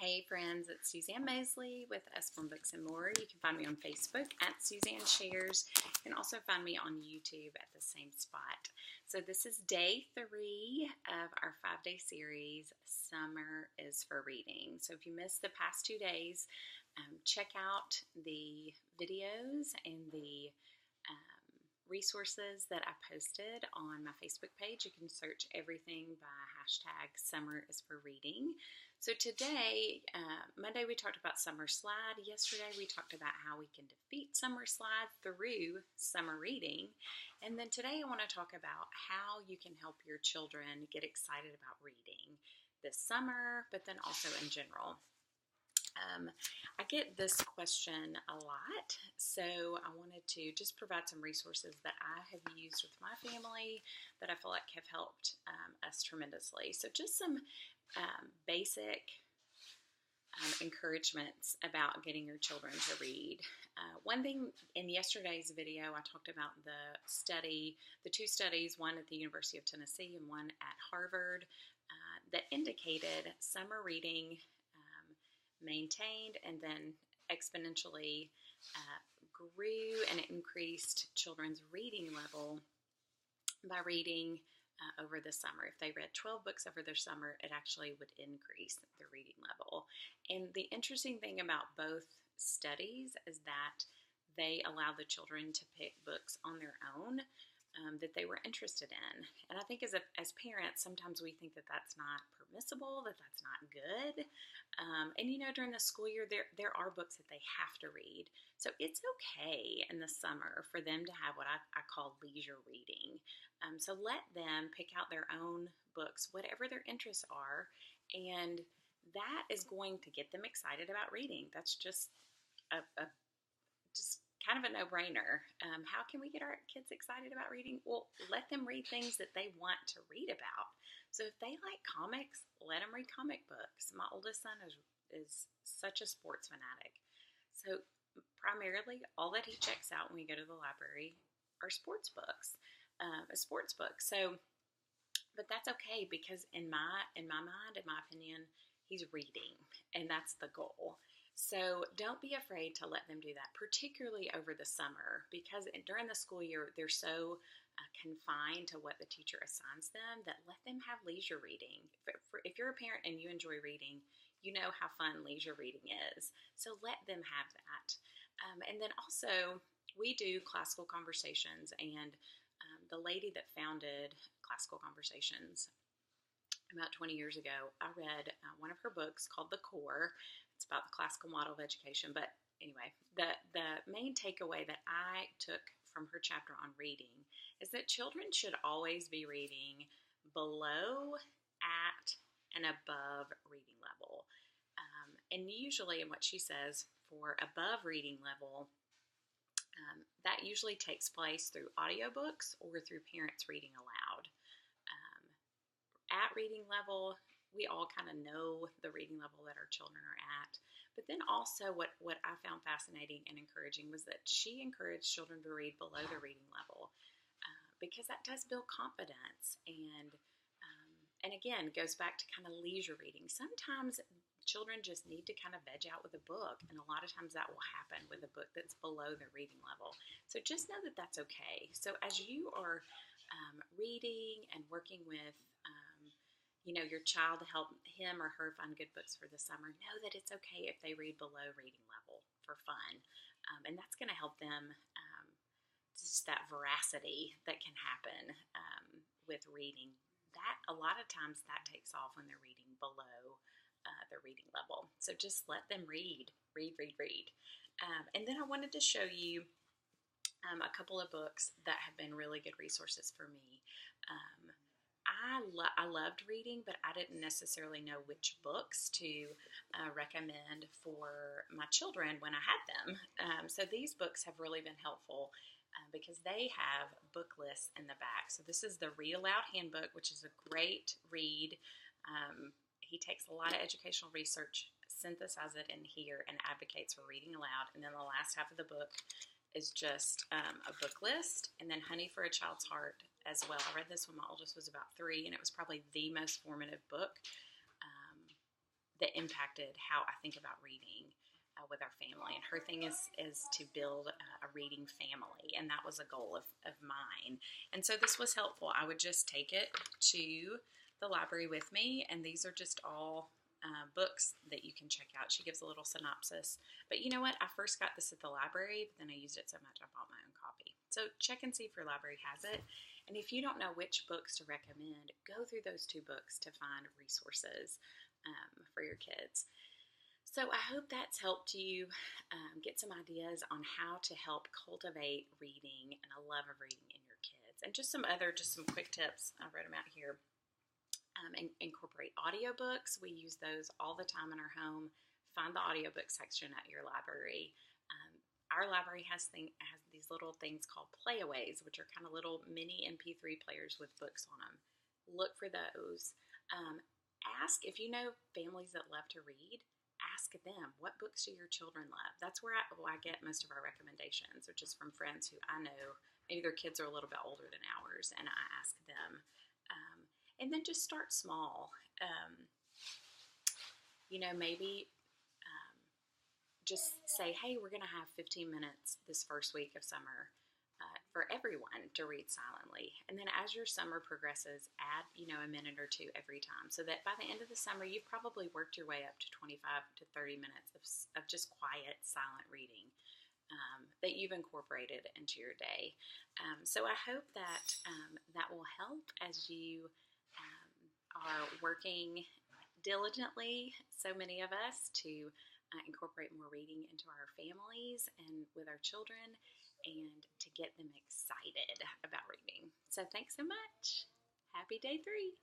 Hey friends, it's Suzanne Mosley with Usborne Books and More. You can find me on Facebook at Suzanne Shares. You can also find me on YouTube at the same spot. So this is day 3 of our 5-day series, Summer is for Reading. So if you missed the past 2 days, check out the videos and the resources that I posted on my Facebook page. You can search everything by hashtag Summer is for Reading. So today, Monday we talked about summer slide. Yesterday we talked about how we can defeat summer slide through summer reading. And then today I want to talk about how you can help your children get excited about reading this summer, but then also in general. I get this question a lot, so I wanted to just provide some resources that I have used with my family that I feel like have helped us tremendously. So just some basic encouragements about getting your children to read. One thing in yesterday's video, I talked about the two studies, one at the University of Tennessee and one at Harvard, that indicated summer reading maintained and then exponentially grew and increased children's reading level by reading over the summer. If they read 12 books over their summer, it actually would increase their reading level. And the interesting thing about both studies is that they allow the children to pick books on their own that they were interested in. And I think as parents, sometimes we think that that's not permissible, that that's not good. And during the school year, there are books that they have to read. So it's okay in the summer for them to have what I call leisure reading. So let them pick out their own books, whatever their interests are, and that is going to get them excited about reading. That's just just kind of a no-brainer. How can we get our kids excited about reading? Well, let them read things that they want to read about. So if they like comics, let them read comic books. My oldest son is such a sports fanatic. So primarily, all that he checks out when we go to the library are sports books, a sports book. So, but that's okay because in my mind, in my opinion, he's reading, and that's the goal. So don't be afraid to let them do that, particularly over the summer, because during the school year, they're so confined to what the teacher assigns them that let them have leisure reading. If you're a parent and you enjoy reading, you know how fun leisure reading is. So let them have that. And then also, we do classical conversations, and the lady that founded Classical Conversations about 20 years ago, I read one of her books called The Core. It's about the classical model of education. But anyway, the main takeaway that I took from her chapter on reading is that children should always be reading below, at, and above reading level. And usually in what she says for above reading level, that usually takes place through audiobooks or through parents reading aloud. At reading level, we all kind of know the reading level that our children are at. But then also what I found fascinating and encouraging was that she encouraged children to read below the reading level because that does build confidence and again, goes back to kind of leisure reading. Sometimes children just need to kind of veg out with a book, and a lot of times that will happen with a book that's below their reading level. So just know that that's okay. So as you are reading and working with your child to help him or her find good books for the summer, know that it's okay if they read below reading level for fun. And that's going to help them just that veracity that can happen with reading. That a lot of times that takes off when they're reading below their reading level. So just let them read. And then I wanted to show you a couple of books that have been really good resources for me. I loved reading, but I didn't necessarily know which books to recommend for my children when I had them. So these books have really been helpful because they have book lists in the back. So this is the Read Aloud Handbook, which is a great read. He takes a lot of educational research, synthesizes it in here, and advocates for reading aloud. And then the last half of the book is just a book list, and then Honey for a Child's Heart as well. I read this when my oldest was about 3, and it was probably the most formative book that impacted how I think about reading with our family. And her thing is to build a reading family, and that was a goal of mine. And so this was helpful. I would just take it to the library with me, and these are just all books that you can check out. She gives a little synopsis. But you know what? I first got this at the library, but then I used it so much I bought my own copy. So check and see if your library has it. And if you don't know which books to recommend, go through those 2 books to find resources for your kids. So I hope that's helped you get some ideas on how to help cultivate reading and a love of reading in your kids. And just some quick tips. I wrote them out here. Incorporate audiobooks. We use those all the time in our home. Find the audiobook section at your library. Our library has these little things called playaways, which are kind of little mini MP3 players with books on them. Look for those. Ask if you know families that love to read. Ask them, what books do your children love? That's where I get most of our recommendations, which is from friends who I know maybe their kids are a little bit older than ours, and I ask them. And then just start small. Maybe just say, hey, we're going to have 15 minutes this first week of summer for everyone to read silently. And then as your summer progresses, add, a minute or 2 every time, so that by the end of the summer, you've probably worked your way up to 25 to 30 minutes of just quiet, silent reading that you've incorporated into your day. So I hope that that will help as you are working diligently, so many of us, to incorporate more reading into our families and with our children, and to get them excited about reading. So thanks so much. Happy day 3.